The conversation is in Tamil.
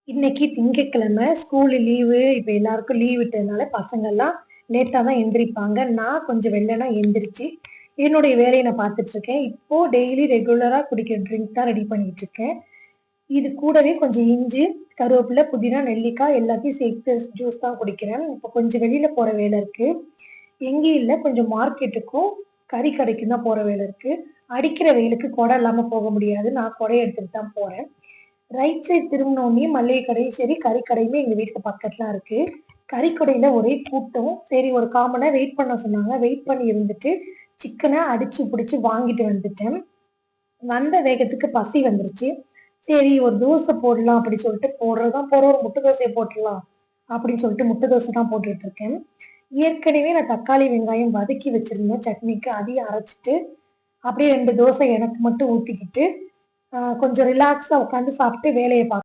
இன்னைக்கு திங்கட்கிழமை ஸ்கூலு லீவு. இப்ப எல்லாருக்கும் லீவ் விட்டதுனால பசங்கள்லாம் லேட்டா தான் எந்திரிப்பாங்க. நான் கொஞ்சம் வெள்ளனா எந்திரிச்சு, என்னுடைய வேலைய நான் பார்த்துட்டு இருக்கேன். இப்போ டெய்லி ரெகுலரா குடிக்கிற ட்ரிங்க் தான் ரெடி பண்ணிட்டு இருக்கேன். இது கூடவே கொஞ்சம் இஞ்சி, கருவேப்பிலை, புதினா, நெல்லிக்காய் எல்லாத்தையும் சேர்த்து ஜூஸ் தான் குடிக்கிறேன். இப்போ கொஞ்சம் வெளியில போற வேலை இருக்கு. எங்கேயும் இல்ல. கொஞ்சம் மார்க்கெட்டுக்கும், கறி கடைக்கும் தான் போற வேலை இருக்கு. அடிக்கிற வெயிலுக்கு குடை இல்லாம போக முடியாது. நான் குடைய எடுத்துட்டு தான் போறேன். ரைட் சைட் திரும்புனோனே மளிகை கடையும் சரி, கறிக்கடையுமே எங்க வீட்டுக்கு பக்கத்துல இருக்கு. கறிக்கடையில ஒரே கூட்டம். சரி ஒரு 1/4 மணி நேரம் வெயிட் பண்ண சொன்னாங்க. வெயிட் பண்ணி இருந்துட்டு, சிக்கன அடிச்சு புடிச்சு வாங்கிட்டு வந்துட்டேன். வந்த வேகத்துக்கு பசி வந்துருச்சு. சரி ஒரு தோசை போடலாம் அப்படி சொல்லிட்டு போடுறதுதான் போறோம். ஒரு முட்டை தோசைய போட்டுறலாம் அப்படின்னு சொல்லிட்டு முட்டை தோசை தான் போட்டுட்டு இருக்கேன். ஏற்கனவே நான் தக்காளி, வெங்காயம் வதக்கி வச்சிருந்தேன் சட்னிக்கு. அதையும் அரைச்சுட்டு, அப்படியே 2 தோசை எனக்கு மட்டும் ஊத்திக்கிட்டு, கொஞ்சம் ரிலாக்ஸா உட்காந்து சாப்பிட்டு வேலைய